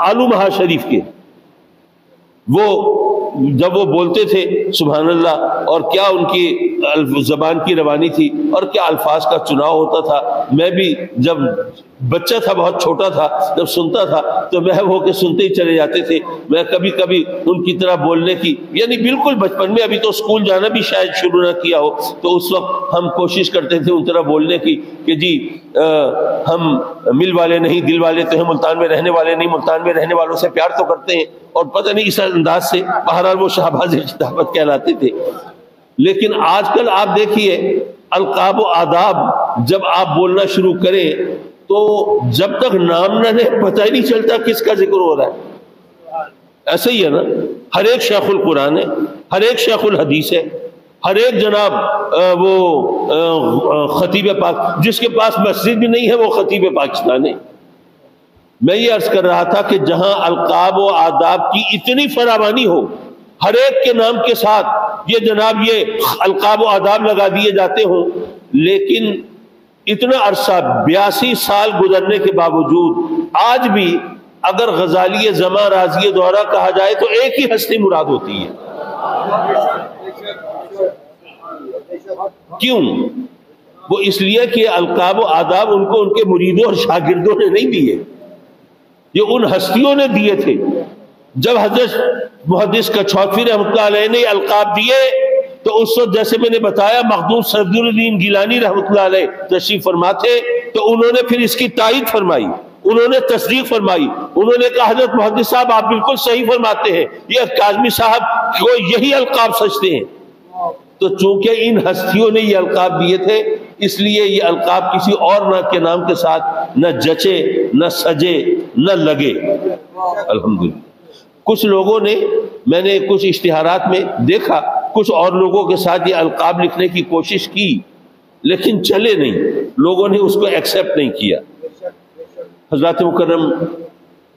آلو مہا شریف کے, وہ جب وہ بولتے تھے سبحان اللہ, اور کیا ان کی زبان کی روانی تھی اور کیا الفاظ کا چناؤ ہوتا تھا. میں بھی جب بچہ تھا, بہت چھوٹا تھا, جب سنتا تھا تو محو ہو کے سنتے ہی چلے جاتے تھے. میں کبھی کبھی ان کی طرح بولنے کی, یعنی بالکل بچپن میں, ابھی تو اسکول جانا بھی شاید شروع نہ کیا ہو, تو اس وقت ہم کوشش کرتے تھے ان طرح بولنے کی کہ جی ہم مل والے نہیں دل والے تو ہیں, ملتان میں رہنے والے نہیں, ملتان میں رہنے والوں سے پیار تو کرتے ہیں. اور پتہ نہیں اس انداز سے بہرحال وہ شہباز خطابت کہلاتے تھے. لیکن آج کل آپ دیکھیے القاب و آداب جب آپ بولنا شروع کریں تو جب تک نام نہ لے پتہ ہی نہیں چلتا کس کا ذکر ہو رہا ہے. ایسے ہی ہے نا, ہر ایک شیخ القرآن ہے, ہر ایک شیخ الحدیث ہے, ہر ایک جناب وہ خطیب پاک, جس کے پاس مسجد بھی نہیں ہے وہ خطیب پاکستان ہے. میں یہ عرض کر رہا تھا کہ جہاں القاب و آداب کی اتنی فراوانی ہو, ہر ایک کے نام کے ساتھ یہ جناب یہ القاب و آداب لگا دیے جاتے ہوں, لیکن اتنا عرصہ 82 سال گزرنے کے باوجود آج بھی اگر غزالی زماں راضی دورہ کہا جائے تو ایک ہی ہستی مراد ہوتی ہے. کیوں؟ وہ اس لیے کہ القاب و آداب ان کو ان کے مریدوں اور شاگردوں نے نہیں دیے, یہ ان ہستیوں نے دیے تھے. جب حضرت محدث کچھوتوی رحمۃ اللہ علیہ نے القاب دیے تو اس وقت جیسے میں نے بتایا مخدوم صدر الدین گیلانی رحمۃ اللہ علیہ تشریف فرما تھے, تو انہوں نے پھر اس کی تائید فرمائی, انہوں نے تصدیق فرمائی, انہوں نے کہا حضرت محدث صاحب آپ بالکل صحیح فرماتے ہیں, یہ کاظمی صاحب کو یہی القاب سجتے ہیں. تو چونکہ ان ہستیوں نے یہ القاب دیے تھے اس لیے یہ القاب کسی اور نہ کے نام کے ساتھ نہ جچے نہ سجے نہ لگے. الحمدللہ کچھ لوگوں نے, میں نے کچھ اشتہارات میں دیکھا, کچھ اور لوگوں کے ساتھ یہ القاب لکھنے کی کوشش کی لیکن چلے نہیں, لوگوں نے اس کو ایکسیپٹ نہیں کیا. حضرات مکرم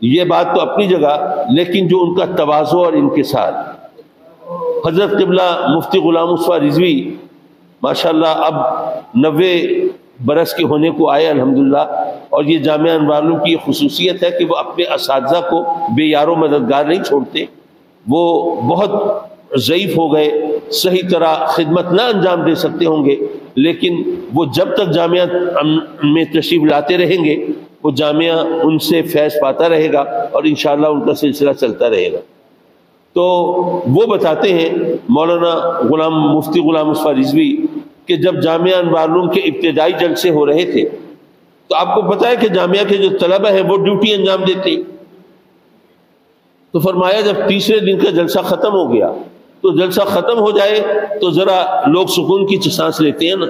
یہ بات تو اپنی جگہ, لیکن جو ان کا تواضع اور انکسار, حضرت قبلہ مفتی غلام مصطفیٰ رضوی ماشاءاللہ اب 90 برس کے ہونے کو آئے الحمدللہ، اور یہ جامعہ انوار العلوم کی یہ خصوصیت ہے کہ وہ اپنے اساتذہ کو بے یار و مددگار نہیں چھوڑتے۔ وہ بہت ضعیف ہو گئے، صحیح طرح خدمت نہ انجام دے سکتے ہوں گے، لیکن وہ جب تک جامعہ میں تشریف لاتے رہیں گے وہ جامعہ ان سے فیض پاتا رہے گا اور انشاءاللہ ان کا سلسلہ چلتا رہے گا۔ تو وہ بتاتے ہیں مولانا مفتی غلام مصطفیٰ رضوی کہ جب جامعہ انوار العلوم کے ابتدائی جلسے ہو رہے تھے تو آپ کو پتہ ہے کہ جامعہ کے جو طلبہ ہیں وہ ڈیوٹی انجام دیتے، تو فرمایا جب تیسرے دن کا جلسہ ختم ہو گیا تو جلسہ ختم ہو جائے تو ذرا لوگ سکون کی سانس لیتے ہیں نا،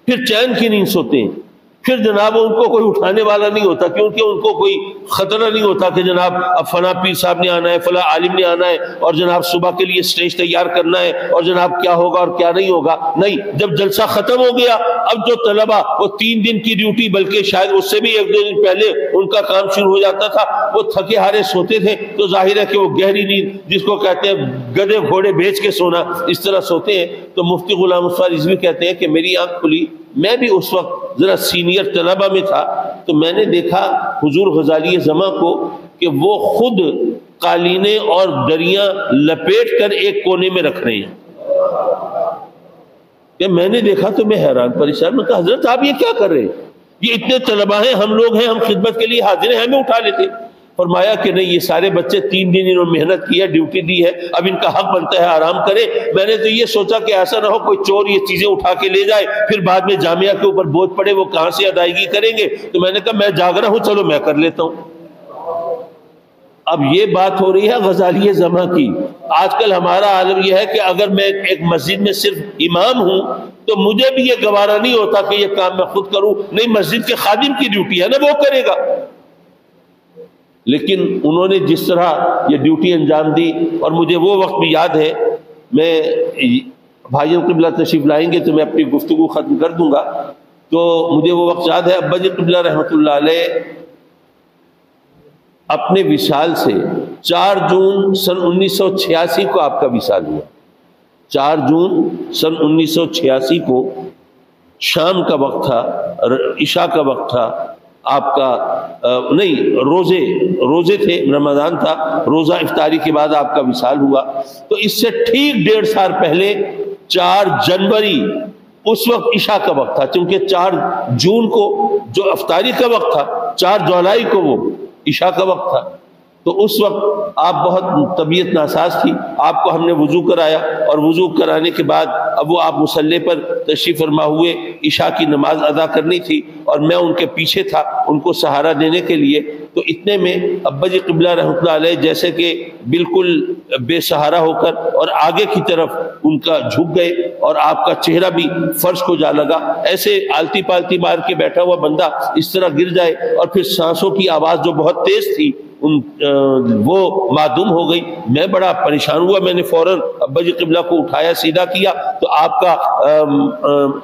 پھر چین کی نیند سوتے ہیں، پھر جناب ان کو کوئی اٹھانے والا نہیں ہوتا، کیونکہ ان کو کوئی خطرہ نہیں ہوتا کہ جناب اب فلاں پیر صاحب نے آنا ہے، فلاں عالم نے آنا ہے، اور جناب صبح کے لیے سٹیج تیار کرنا ہے، اور جناب کیا ہوگا اور کیا نہیں ہوگا۔ نہیں، جب جلسہ ختم ہو گیا اب جو طلبہ وہ 3 دن کی ڈیوٹی، بلکہ شاید اس سے بھی 1-2 دن پہلے ان کا کام شروع ہو جاتا تھا، وہ تھکے ہارے سوتے تھے، تو ظاہر ہے کہ وہ گہری نیند جس کو کہتے ہیں گدھے گھوڑے بیچ کے سونا، اس طرح سوتے ہیں۔ تو مفتی غلام مصطفیٰ رضوی کہتے ہیں کہ میری آنکھ کھلی، میں بھی اس وقت ذرا سینئر طلبہ میں تھا، تو میں نے دیکھا حضور غزالی زماں کو کہ وہ خود قالینیں اور دریاں لپیٹ کر ایک کونے میں رکھ رہے ہیں۔ کہ میں نے دیکھا تو میں حیران پریشان، میں کہا حضرت آپ یہ کیا کر رہے ہیں؟ یہ اتنے طلبہ ہیں، ہم لوگ ہیں، ہم خدمت کے لیے حاضر ہیں، ہمیں اٹھا لیتے۔ فرمایا کہ نہیں، یہ سارے بچے 3 دن انہوں نے محنت کی ہے، ڈیوٹی دی ہے، اب ان کا حق بنتا ہے آرام کرے۔ میں نے تو یہ سوچا کہ ایسا نہ ہو کوئی چور یہ چیزیں اٹھا کے لے جائے، پھر بعد میں جامعہ کے اوپر بوجھ پڑے، وہ کہاں سے ادائیگی کریں گے؟ تو میں نے کہا میں جاگ رہا ہوں، چلو میں کر لیتا ہوں۔ اب یہ بات ہو رہی ہے غزالی زماں کی۔ آج کل ہمارا عالم یہ ہے کہ اگر میں ایک مسجد میں صرف امام ہوں تو مجھے بھی یہ گوارا نہیں ہوتا کہ یہ کام میں خود کروں، نہیں، مسجد کے خادم کی ڈیوٹی ہے نا، وہ کرے گا۔ لیکن انہوں نے جس طرح یہ ڈیوٹی انجام دی، اور مجھے وہ وقت بھی یاد ہے، میں بھائیوں قبلہ تشریف لائیں گے تو میں اپنی گفتگو ختم کر دوں گا، تو مجھے وہ وقت یاد ہے ابا جی قبلہ رحمۃ اللہ علیہ اپنے وصال سے 4 جون سن 1986 کو آپ کا وصال ہوا۔ 4 جون سن 1986 کو شام کا وقت تھا، عشاء کا وقت تھا، آپ کا نہیں، روزے تھے، رمضان تھا، روزہ افطاری کے بعد آپ کا وصال ہوا۔ تو اس سے ٹھیک 1.5 سال پہلے 4 جنوری اس وقت عشاء کا وقت تھا، کیونکہ 4 جون کو جو افطاری کا وقت تھا، 4 جولائی کو وہ عشاء کا وقت تھا۔ تو اس وقت آپ بہت طبیعت ناساز تھی، آپ کو ہم نے وضو کرایا، اور وضو کرانے کے بعد اب وہ آپ مصلی پر تشریف فرما ہوئے، عشاء کی نماز ادا کرنی تھی، اور میں ان کے پیچھے تھا ان کو سہارا دینے کے لیے۔ تو اتنے میں ابا جی قبلہ رحمۃ اللہ علیہ جیسے کہ بالکل بے سہارا ہو کر اور آگے کی طرف ان کا جھک گئے، اور آپ کا چہرہ بھی فرش کو جا لگا، ایسے آلتی پالتی مار کے بیٹھا ہوا بندہ اس طرح گر جائے، اور پھر سانسوں کی آواز جو بہت تیز تھی وہ معدوم ہو گئی۔ میں بڑا پریشان ہوا، میں نے فوراً ابا جی قبلہ کو اٹھایا، سیدھا کیا، تو آپ کا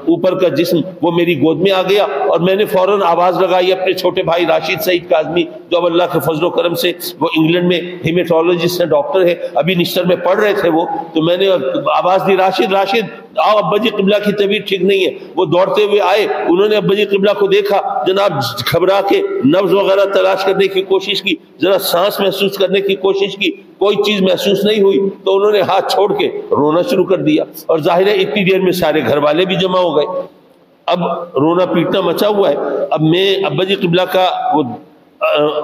اوپر کا جسم وہ میری گود میں آ گیا، اور میں نے فوراً آواز لگائی اپنے چھوٹے بھائی راشد سعید کاظمی، جو اب اللہ کے فضل و کرم سے وہ انگلینڈ میں ہیمیٹولوجسٹ ہیں، ڈاکٹر ہے، ابھی نشتر میں پڑھ رہے تھے وہ، تو میں نے آواز دی راشد آؤ، ابا جی قبلہ کی طبیعت ٹھیک نہیں ہے۔ وہ دوڑتے ہوئے آئے، انہوں نے ابا جی قبلہ کو دیکھا، جناب گھبرا کے نبض وغیرہ تلاش کرنے کی کوشش کی، ذرا سانس محسوس کرنے کی کوشش کی، کوئی چیز محسوس نہیں ہوئی، تو انہوں نے ہاتھ چھوڑ کے رونا شروع کر دیا، اور ظاہر ہے اتنی دیر میں سارے گھر والے بھی جمع ہو گئے۔ اب رونا پیٹنا مچا ہوا ہے، اب میں ابا جی قبلہ کا وہ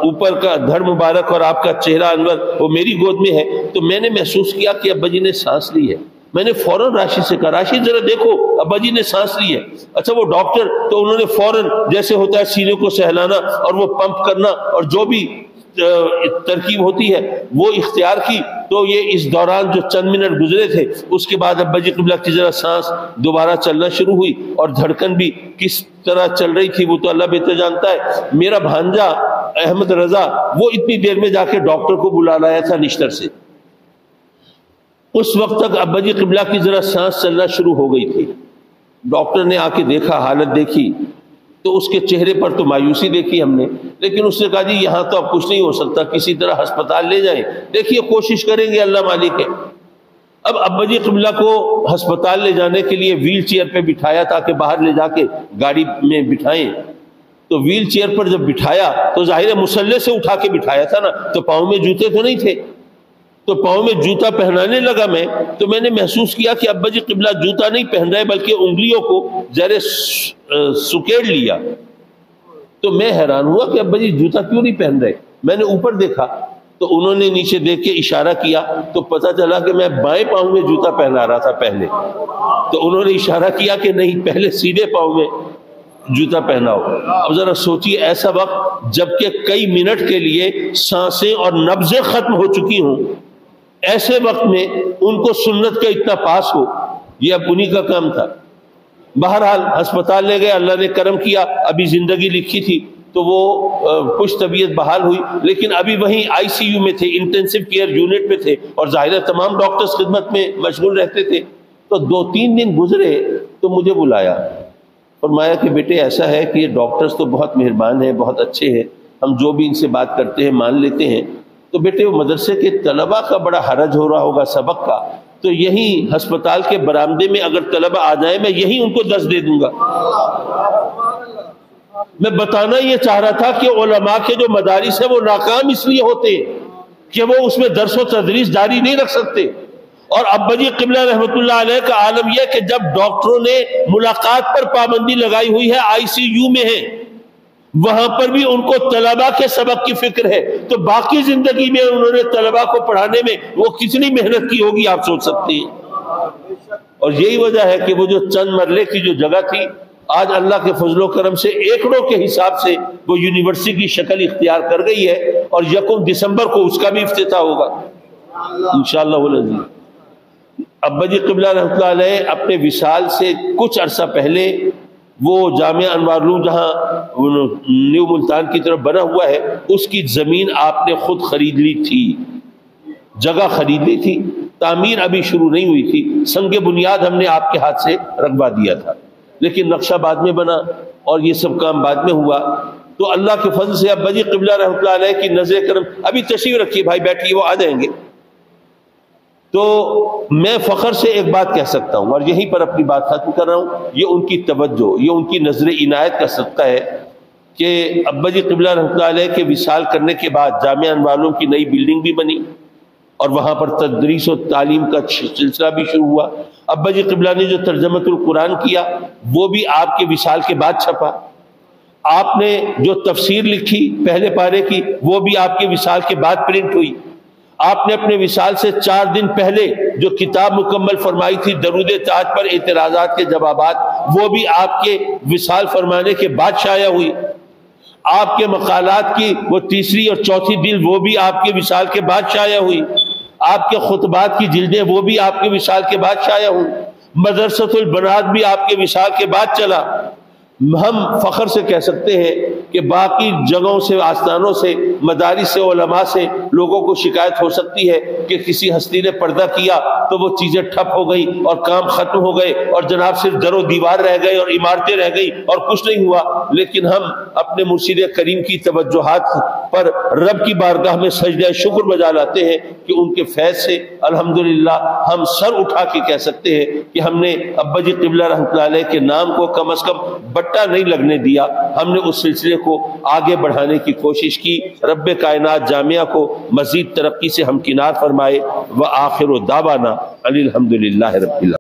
اوپر کا دھڑ مبارک اور آپ کا چہرہ انور وہ میری گود میں ہے، تو میں نے محسوس کیا کہ ابا جی نے سانس لی ہے۔ میں نے فوراً راشد سے کہا، راشد ذرا دیکھو ابا جی نے سانس لی ہے۔ اچھا وہ ڈاکٹر، تو انہوں نے فوراً جیسے ہوتا ہے سینے کو سہلانا اور وہ پمپ کرنا اور جو بھی ترکیب ہوتی ہے وہ اختیار کی۔ تو یہ اس دوران جو چند منٹ گزرے تھے، اس کے بعد ابا جی قبلہ کی ذرا سانس دوبارہ چلنا شروع ہوئی، اور دھڑکن بھی کس طرح چل رہی تھی وہ تو اللہ بہتر جانتا ہے۔ میرا بھانجا احمد رضا وہ اتنی دیر میں جا کے ڈاکٹر کو بلا لایا تھا نشتر سے۔ اس وقت تک ابا جی قبلہ کی ذرا سانس چلنا شروع ہو گئی تھی۔ ڈاکٹر نے آ کے دیکھا، حالت دیکھی، تو اس کے چہرے پر تو مایوسی دیکھی ہم نے، لیکن اس نے کہا جی یہاں تو اب کچھ نہیں ہو سکتا، کسی طرح ہسپتال لے جائیں، دیکھیے کوشش کریں گے، اللہ مالک ہے۔ اب ابا جی قبلہ کو ہسپتال لے جانے کے لیے ویل چیئر پہ بٹھایا تاکہ باہر لے جا کے گاڑی میں بٹھائیں. تو ویل چیئر پر جب بٹھایا تو ظاہر مصلے سے اٹھا کے بٹھایا تھا نا, تو پاؤں میں جوتے تو نہیں تھے. تو پاؤں میں جوتا پہنانے لگا تو میں نے محسوس کیا کہ ابا جی قبلہ جوتا نہیں پہن رہے بلکہ انگلیوں کو ذرا سکیڑ لیا. تو میں حیران ہوا کہ ابا جی جوتا کیوں نہیں پہن رہے. میں نے اوپر دیکھا تو انہوں نے نیچے دیکھ کے اشارہ کیا تو پتہ چلا کہ میں بائیں پاؤں میں جوتا پہنا رہا تھا پہلے. تو انہوں نے اشارہ کیا کہ نہیں, پہلے سیدھے پاؤں میں جوتا پہناؤ. اب ذرا سوچیے, ایسا وقت جبکہ کئی منٹ کے لیے سانسیں اور نبضیں ختم ہو چکی ہوں, ایسے وقت میں ان کو سنت کا اتنا پاس ہو, یہ اب انہی کا کام تھا. بہرحال ہسپتال لے گئے, اللہ نے کرم کیا, ابھی زندگی لکھی تھی تو وہ کچھ طبیعت بحال ہوئی, لیکن ابھی وہیں آئی سی یو میں تھے, انٹینسو کیئر یونٹ میں تھے, اور ظاہر تمام ڈاکٹرز خدمت میں مشغول رہتے تھے. تو 2-3 دن گزرے تو مجھے بلایا, فرمایا کہ بیٹے ایسا ہے کہ یہ ڈاکٹرز تو بہت مہربان ہیں, بہت اچھے ہیں, ہم جو بھی ان سے بات کرتے ہیں مان لیتے ہیں, تو بیٹے وہ مدرسے کے طلباء کا بڑا حرج ہو رہا ہوگا سبق کا, تو یہیں ہسپتال کے برآمدے میں اگر طلباء آ جائیں میں یہیں ان کو درس دے دوں گا. میں بتانا یہ چاہ رہا تھا کہ علماء کے جو مدارس ہیں وہ ناکام اس لیے ہوتے ہیں کہ وہ اس میں درس و تدریس جاری نہیں رکھ سکتے. اور ابا جی قبلہ رحمۃ اللہ علیہ کا عالم یہ کہ جب ڈاکٹروں نے ملاقات پر پابندی لگائی ہوئی ہے, آئی سی یو میں ہے, وہاں پر بھی ان کو طلباء کے سبق کی فکر ہے, تو باقی زندگی میں انہوں نے طلباء کو پڑھانے میں وہ کتنی محنت کی ہوگی آپ سوچ سکتے ہیں. اور یہی وجہ ہے کہ وہ جو چند مرلے کی جو جگہ تھی آج اللہ کے فضل و کرم سے ایکڑوں کے حساب سے وہ یونیورسٹی کی شکل اختیار کر گئی ہے, اور 1 دسمبر کو اس کا بھی افتتاح ہوگا انشاءاللہ العزیز. ابا جی قبلہ رحمۃ اللہ علیہ اپنے وصال سے کچھ عرصہ پہلے وہ جامعہ انوار العلوم جہاں نیو ملتان کی طرف بنا ہوا ہے اس کی زمین آپ نے خود خرید لی تھی, جگہ خرید لی تھی, تعمیر ابھی شروع نہیں ہوئی تھی, سنگ بنیاد ہم نے آپ کے ہاتھ سے رکھوا دیا تھا, لیکن نقشہ بعد میں بنا اور یہ سب کام بعد میں ہوا. تو اللہ کے فضل سے ابا جی قبلہ رحمۃ اللہ علیہ کی نظر کرم, ابھی تشریف رکھیے بھائی, بیٹھیے, وہ آ جائیں گے. تو میں فخر سے ایک بات کہہ سکتا ہوں اور یہیں پر اپنی بات ختم کر رہا ہوں, یہ ان کی توجہ, یہ ان کی نظر عنایت کا صدقہ ہے کہ ابا جی قبلہ رحمۃ اللہ علیہ کے وصال کرنے کے بعد جامعہ انوار العلوم کی نئی بلڈنگ بھی بنی اور وہاں پر تدریس و تعلیم کا سلسلہ بھی شروع ہوا. ابا جی قبلہ نے جو ترجمۃ القرآن کیا وہ بھی آپ کے وصال کے بعد چھپا. آپ نے جو تفسیر لکھی پہلے پارے کی وہ بھی آپ کے وصال کے بعد پرنٹ ہوئی. آپ نے اپنے وصال سے 4 دن پہلے جو کتاب مکمل فرمائی تھی درود تاج پر اعتراضات کے جوابات, وہ بھی آپ کے وصال فرمانے کے بعد شائع ہوئی. آپ کے مقالات کی وہ 3 اور 4 دل وہ بھی آپ کے وصال کے بعد شائع ہوئی. آپ کے خطبات کی جلدیں وہ بھی آپ کے وصال کے بعد شائع ہوئی. مدرسۃ البنات بھی آپ کے وصال کے بعد چلا. ہم فخر سے کہہ سکتے ہیں کہ باقی جگہوں سے, آستانوں سے, مدارس سے, علماء سے لوگوں کو شکایت ہو سکتی ہے کہ کسی ہستی نے پردہ کیا تو وہ چیزیں ٹھپ ہو گئی اور کام ختم ہو گئے اور جناب صرف در و دیوار رہ گئے اور عمارتیں رہ گئی اور کچھ نہیں ہوا. لیکن ہم اپنے مرشد کریم کی توجہات پر رب کی بارگاہ میں سجدہ شکر بجا لاتے ہیں کہ ان کے فیض سے الحمدللہ ہم سر اٹھا کے کہہ سکتے ہیں کہ ہم نے ابا جی قبلہ رحمۃ اللہ علیہ کے نام کو کم از کم بٹا نہیں لگنے دیا. ہم نے اس سلسلے کو آگے بڑھانے کی کوشش کی. رب کائنات جامعہ کو مزید ترقی سے ہمکنار فرمائے. وآخر دعوانا ان الحمدللہ رب العالمین.